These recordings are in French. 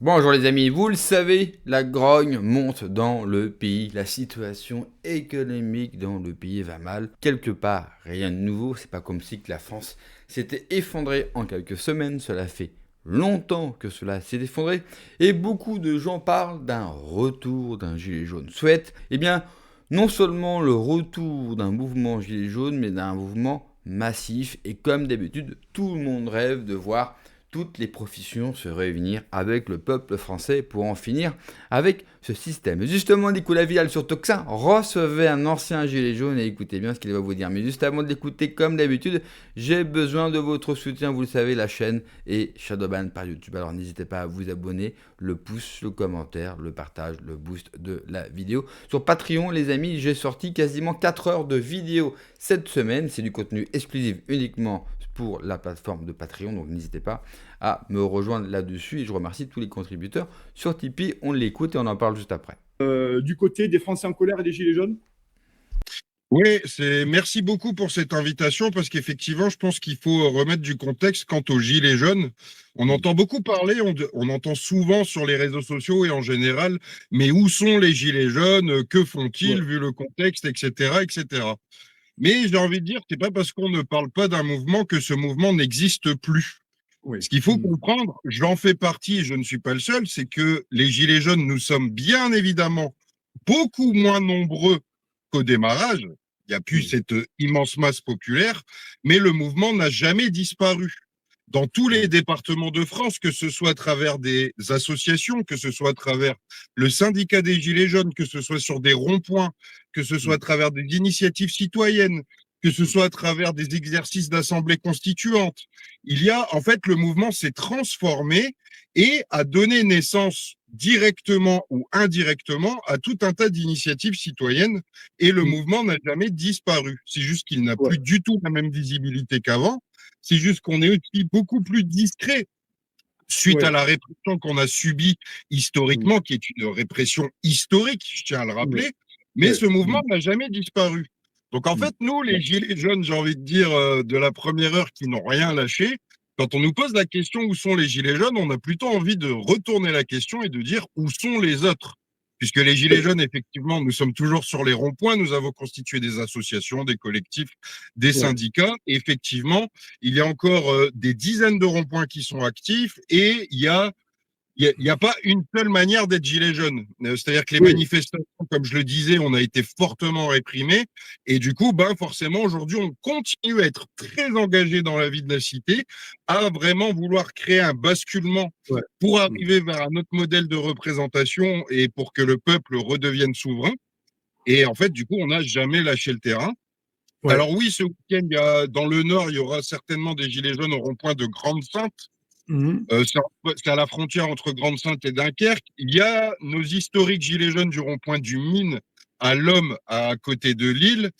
Bonjour les amis, vous le savez, la grogne monte dans le pays, la situation économique dans le pays va mal. Quelque part, rien de nouveau, c'est pas comme si que la France s'était effondrée en quelques semaines, cela fait longtemps que cela s'est effondré, et beaucoup de gens parlent d'un retour d'un gilet jaune. Souhaitent, eh bien, non seulement le retour d'un mouvement gilet jaune, mais d'un mouvement massif, et comme d'habitude, tout le monde rêve de voir toutes les professions se réunir avec le peuple français pour en finir avec ce système. Justement, Nicolas Vial sur Toxin recevait un ancien gilet jaune et écoutez bien ce qu'il va vous dire. Mais juste avant de l'écouter, comme d'habitude, j'ai besoin de votre soutien. Vous le savez, la chaîne est shadowban par YouTube. Alors n'hésitez pas à vous abonner, le pouce, le commentaire, le partage, le boost de la vidéo. Sur Patreon, les amis, j'ai sorti quasiment 4 heures de vidéos cette semaine. C'est du contenu exclusif uniquement pour la plateforme de Patreon, donc n'hésitez pas à me rejoindre là-dessus et je remercie tous les contributeurs sur Tipeee, on l'écoute et on en parle juste après. Du côté des Français en colère et des Gilets jaunes? Oui, merci beaucoup pour cette invitation parce qu'effectivement, je pense qu'il faut remettre du contexte quant aux gilets jaunes. On entend beaucoup parler, on entend souvent sur les réseaux sociaux et en général, mais où sont les gilets jaunes? Que font-ils vu le contexte, etc., etc. Mais j'ai envie de dire, c'est pas parce qu'on ne parle pas d'un mouvement que ce mouvement n'existe plus. Oui. Ce qu'il faut comprendre, j'en fais partie et je ne suis pas le seul, c'est que les gilets jaunes, nous sommes bien évidemment beaucoup moins nombreux qu'au démarrage. Il n'y a plus cette immense masse populaire, mais le mouvement n'a jamais disparu. Dans tous les départements de France, que ce soit à travers des associations, que ce soit à travers le syndicat des Gilets jaunes, que ce soit sur des ronds-points, que ce soit à travers des initiatives citoyennes, que ce soit à travers des exercices d'assemblée constituante, en fait, le mouvement s'est transformé et a donné naissance directement ou indirectement à tout un tas d'initiatives citoyennes et le mouvement n'a jamais disparu. C'est juste qu'il n'a plus du tout la même visibilité qu'avant. C'est juste qu'on est aussi beaucoup plus discret suite à la répression qu'on a subie historiquement, qui est une répression historique, je tiens à le rappeler, mais ce mouvement n'a jamais disparu. Donc en fait, nous, les gilets jaunes, j'ai envie de dire, de la première heure qui n'ont rien lâché, quand on nous pose la question où sont les gilets jaunes, on a plutôt envie de retourner la question et de dire où sont les autres. Puisque les gilets jaunes, effectivement, nous sommes toujours sur les ronds-points, nous avons constitué des associations, des collectifs, des syndicats. Et effectivement, il y a encore des dizaines de ronds-points qui sont actifs et il y a pas une seule manière d'être gilet jaune. C'est-à-dire que les manifestations, comme je le disais, on a été fortement réprimés. Et du coup, forcément, aujourd'hui, on continue à être très engagé dans la vie de la cité, à vraiment vouloir créer un basculement pour arriver vers un autre modèle de représentation et pour que le peuple redevienne souverain. Et en fait, du coup, on n'a jamais lâché le terrain. Alors oui, ce week-end, dans le Nord, il y aura certainement des gilets jaunes au rond-point de Grande-Sainte. C'est à la frontière entre Grande-Sainte et Dunkerque. Il y a nos historiques gilets jaunes du rond-point du Mine à l'Homme, à côté de Lille.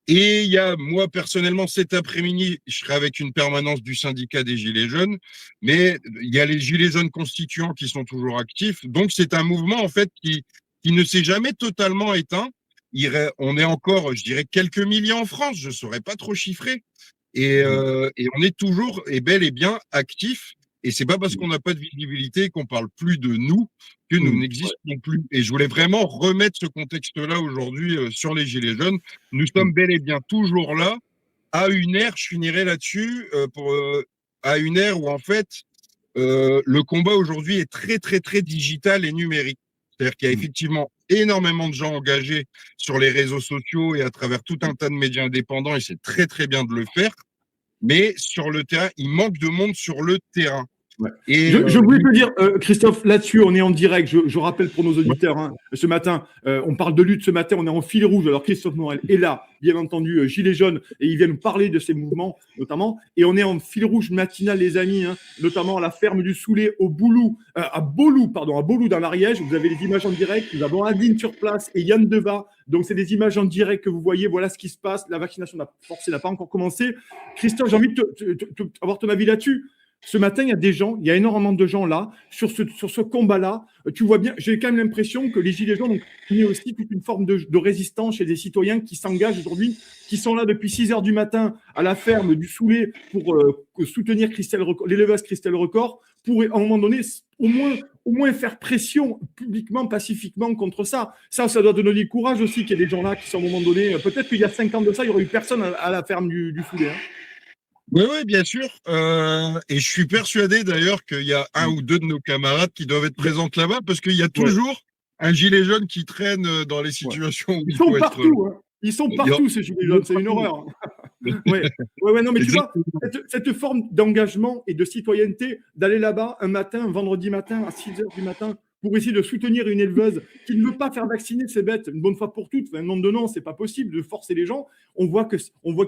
Et il y a, moi, personnellement, cet après-midi, je serai avec une permanence du syndicat des Gilets jaunes, mais il y a les Gilets jaunes constituants qui sont toujours actifs. Donc, c'est un mouvement, en fait, qui ne s'est jamais totalement éteint. On est encore, je dirais, quelques milliers en France, je ne saurais pas trop chiffrer. Et on est toujours et bel et bien actifs. Et c'est pas parce qu'on n'a pas de visibilité qu'on parle plus de nous que nous n'existons plus. Et je voulais vraiment remettre ce contexte-là aujourd'hui sur les Gilets jaunes. Nous sommes bel et bien toujours là. À une ère, je finirai là-dessus, à une ère où en fait, le combat aujourd'hui est très, très, très digital et numérique. C'est-à-dire qu'il y a effectivement énormément de gens engagés sur les réseaux sociaux et à travers tout un tas de médias indépendants, et c'est très, très bien de le faire. Mais sur le terrain, il manque de monde sur le terrain. Et je voulais te dire, Christophe, là-dessus, on est en direct. Je rappelle pour nos auditeurs, hein, ce matin, on parle de lutte ce matin, on est en fil rouge. Alors, Christophe Morel est là, bien entendu, gilet jaune, et il vient nous parler de ces mouvements, notamment. Et on est en fil rouge matinal, les amis, hein, notamment à la ferme du Soulet, à Bolou, dans l'Ariège. Vous avez les images en direct. Nous avons Adine sur place et Yann Deva. Donc, c'est des images en direct que vous voyez. Voilà ce qui se passe. La vaccination n'a pas encore commencé. Christophe, j'ai envie d'avoir ton avis là-dessus. Ce matin, il y a énormément de gens là, sur ce combat-là. Tu vois bien, j'ai quand même l'impression que les Gilets jaunes ont mis aussi toute une forme de résistance chez des citoyens qui s'engagent aujourd'hui, qui sont là depuis 6 heures du matin à la ferme du Soulet pour soutenir l'élevage Christelle Record, pour, à un moment donné, au moins faire pression publiquement, pacifiquement contre ça. Ça doit donner du courage aussi qu'il y ait des gens là qui sont à un moment donné. Peut-être qu'il y a 5 ans de ça, il n'y aurait eu personne à la ferme du Foulet. Hein. Oui, oui, bien sûr. Et je suis persuadé d'ailleurs qu'il y a un ou deux de nos camarades qui doivent être présents là-bas parce qu'il y a Ouais. toujours un gilet jaune qui traîne dans les Ouais. situations où Ils il sont faut être. partout. Hein. Ils sont partout, ces gilets jaunes. C'est une horreur. Ouais. Ouais, non, mais tu vois, cette forme d'engagement et de citoyenneté, d'aller là-bas un matin, un vendredi matin, à 6 h du matin, pour essayer de soutenir une éleveuse qui ne veut pas faire vacciner ses bêtes une bonne fois pour toutes. Enfin, nom de nom, c'est pas possible de forcer les gens. On voit qu'il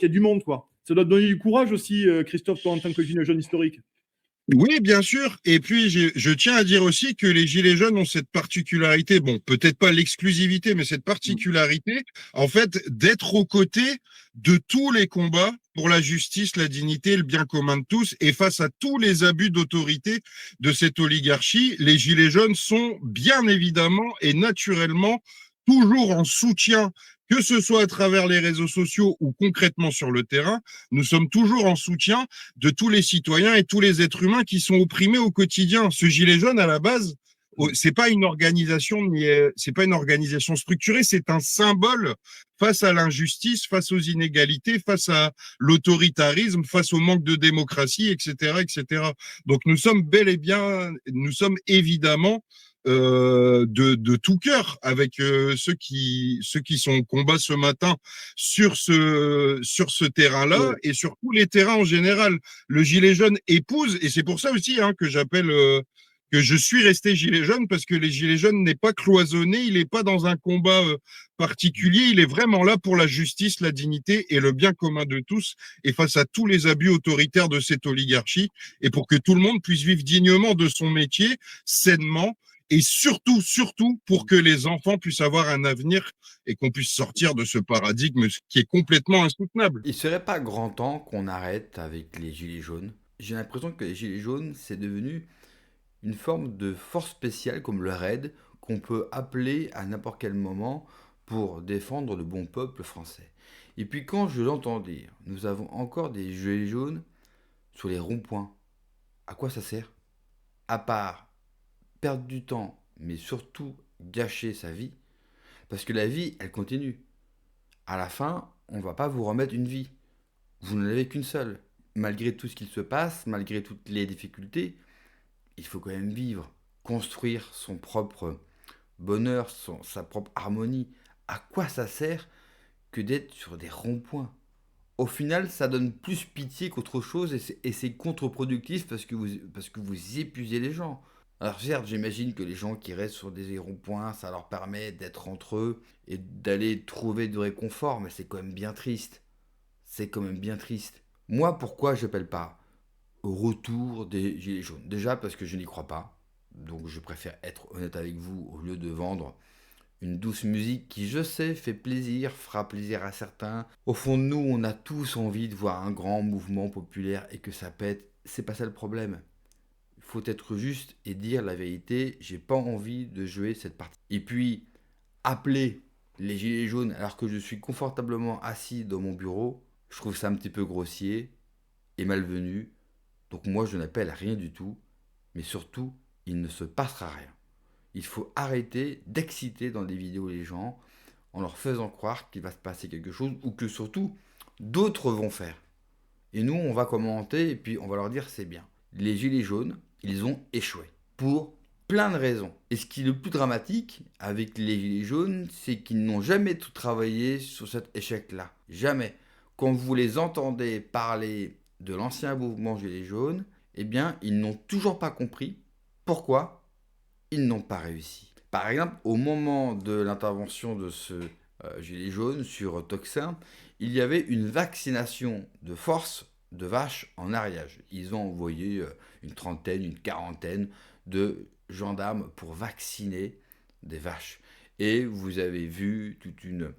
y a du monde, quoi. Ça doit te donner du courage aussi, Christophe, toi, en tant que jeune historique. Oui, bien sûr. Et puis, je tiens à dire aussi que les Gilets jaunes ont cette particularité, bon, peut-être pas l'exclusivité, mais cette particularité, en fait, d'être aux côtés de tous les combats pour la justice, la dignité, le bien commun de tous. Et face à tous les abus d'autorité de cette oligarchie, les Gilets jaunes sont bien évidemment et naturellement toujours en soutien, que ce soit à travers les réseaux sociaux ou concrètement sur le terrain. Nous sommes toujours en soutien de tous les citoyens et tous les êtres humains qui sont opprimés au quotidien. Ce gilet jaune, à la base, c'est pas une organisation, c'est pas une organisation structurée, c'est un symbole face à l'injustice, face aux inégalités, face à l'autoritarisme, face au manque de démocratie, etc., etc. Donc nous sommes bel et bien, nous sommes évidemment de tout cœur avec ceux qui sont au combat ce matin sur ce terrain-là et sur tous les terrains en général. Le gilet jaune épouse, et c'est pour ça aussi que j'appelle que je suis resté gilet jaune, parce que les gilets jaunes n'est pas cloisonné, il n'est pas dans un combat particulier, il est vraiment là pour la justice, la dignité et le bien commun de tous, et face à tous les abus autoritaires de cette oligarchie, et pour que tout le monde puisse vivre dignement de son métier, sainement, et surtout, surtout, pour que les enfants puissent avoir un avenir et qu'on puisse sortir de ce paradigme qui est complètement insoutenable. Il serait pas grand temps qu'on arrête avec les gilets jaunes? J'ai l'impression que les gilets jaunes, c'est devenu une forme de force spéciale comme le RAID qu'on peut appeler à n'importe quel moment pour défendre le bon peuple français. Et puis quand je l'entends dire, nous avons encore des gilets jaunes sur les ronds-points. À quoi ça sert? À part perdre du temps, mais surtout gâcher sa vie, parce que la vie, elle continue. À la fin, on va pas vous remettre une vie. Vous n'en avez qu'une seule. Malgré tout ce qu'il se passe, malgré toutes les difficultés, il faut quand même vivre, construire son propre bonheur, sa propre harmonie. À quoi ça sert que d'être sur des ronds-points? Au final, ça donne plus pitié qu'autre chose et c'est contre-productif parce que vous épuisez les gens. Alors certes, j'imagine que les gens qui restent sur des ronds-points, ça leur permet d'être entre eux et d'aller trouver du réconfort, mais c'est quand même bien triste. C'est quand même bien triste. Moi, pourquoi j'appelle pas au retour des Gilets jaunes? Déjà parce que je n'y crois pas. Donc je préfère être honnête avec vous au lieu de vendre une douce musique qui, je sais, fait plaisir, fera plaisir à certains. Au fond de nous, on a tous envie de voir un grand mouvement populaire et que ça pète. C'est pas ça le problème. Il faut être juste et dire la vérité. J'ai pas envie de jouer cette partie. Et puis, appeler les Gilets jaunes alors que je suis confortablement assis dans mon bureau, je trouve ça un petit peu grossier et malvenu. Donc moi, je n'appelle à rien du tout. Mais surtout, il ne se passera rien. Il faut arrêter d'exciter dans des vidéos les gens en leur faisant croire qu'il va se passer quelque chose ou que surtout d'autres vont faire. Et nous, on va commenter et puis on va leur dire c'est bien. Les gilets jaunes, ils ont échoué pour plein de raisons. Et ce qui est le plus dramatique avec les gilets jaunes, c'est qu'ils n'ont jamais tout travaillé sur cet échec-là. Jamais. Quand vous les entendez parler de l'ancien mouvement gilets jaunes, eh bien, ils n'ont toujours pas compris pourquoi ils n'ont pas réussi. Par exemple, au moment de l'intervention de ce gilet jaune sur Toxin, il y avait une vaccination de force de vaches en Ariège. Ils ont envoyé une trentaine, une quarantaine de gendarmes pour vacciner des vaches. Et vous avez vu toute une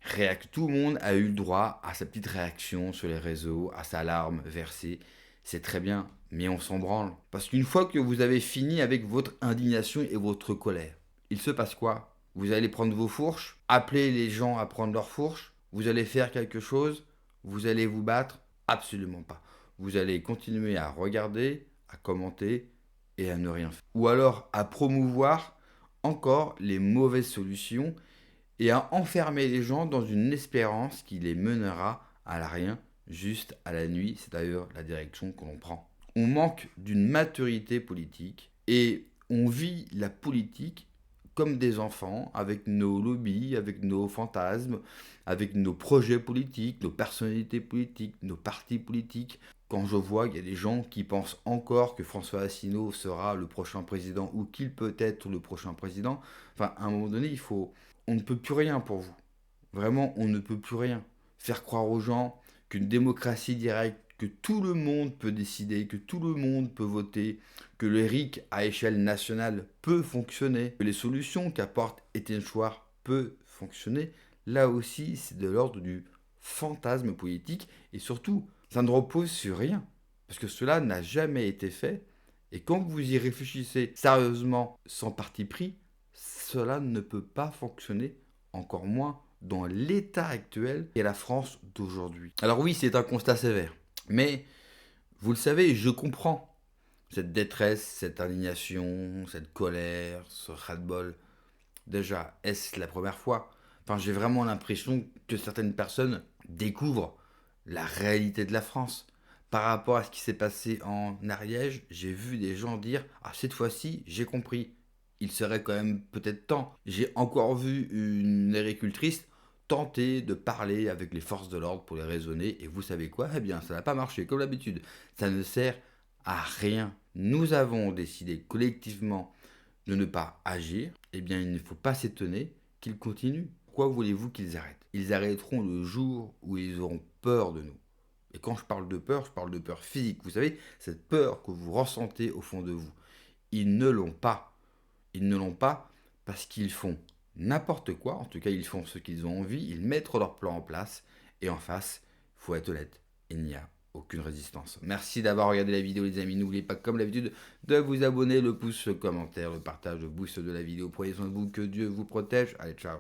réaction. Tout le monde a eu le droit à sa petite réaction sur les réseaux, à sa larme versée. C'est très bien, mais on s'en branle. Parce qu'une fois que vous avez fini avec votre indignation et votre colère, il se passe quoi? Vous allez prendre vos fourches, appeler les gens à prendre leurs fourches, vous allez faire quelque chose, vous allez vous battre? Absolument pas. Vous allez continuer à regarder, à commenter, et à ne rien faire. Ou alors à promouvoir encore les mauvaises solutions et à enfermer les gens dans une espérance qui les mènera à la rien, juste à la nuit. C'est d'ailleurs la direction que l'on prend. On manque d'une maturité politique et on vit la politique comme des enfants, avec nos lobbies, avec nos fantasmes, avec nos projets politiques, nos personnalités politiques, nos partis politiques. Quand je vois qu'il y a des gens qui pensent encore que François Asselineau sera le prochain président ou qu'il peut être le prochain président, enfin, à un moment donné, on ne peut plus rien pour vous. Vraiment, on ne peut plus rien. Faire croire aux gens qu'une démocratie directe, que tout le monde peut décider, que tout le monde peut voter, que le RIC à échelle nationale peut fonctionner, que les solutions qu'apporte Étienne Chouard peuvent fonctionner, là aussi, c'est de l'ordre du fantasme politique et surtout, ça ne repose sur rien. Parce que cela n'a jamais été fait. Et quand vous y réfléchissez sérieusement, sans parti pris, cela ne peut pas fonctionner, encore moins dans l'état actuel et la France d'aujourd'hui. Alors oui, c'est un constat sévère, mais vous le savez, je comprends cette détresse, cette indignation, cette colère, ce ras-le-bol. Déjà, est-ce la première fois? Enfin, j'ai vraiment l'impression que certaines personnes découvrent la réalité de la France. Par rapport à ce qui s'est passé en Ariège, j'ai vu des gens dire: ah, cette fois-ci, j'ai compris. Il serait quand même peut-être temps. J'ai encore vu une agricultrice tenter de parler avec les forces de l'ordre pour les raisonner. Et vous savez quoi? Eh bien, ça n'a pas marché, comme d'habitude. Ça ne sert à rien. Nous avons décidé collectivement de ne pas agir. Eh bien, il ne faut pas s'étonner qu'ils continuent. Pourquoi voulez-vous qu'ils arrêtent? Ils arrêteront le jour où ils auront peur de nous. Et quand je parle de peur physique. Vous savez, cette peur que vous ressentez au fond de vous. Ils ne l'ont pas. Ils ne l'ont pas parce qu'ils font n'importe quoi. En tout cas, ils font ce qu'ils ont envie. Ils mettent leur plan en place. Et en face, il faut être honnête, il n'y a aucune résistance. Merci d'avoir regardé la vidéo, les amis. N'oubliez pas, comme d'habitude, de vous abonner, le pouce, le commentaire, le partage, le boost de la vidéo. Prenez soin de vous, que Dieu vous protège. Allez, ciao.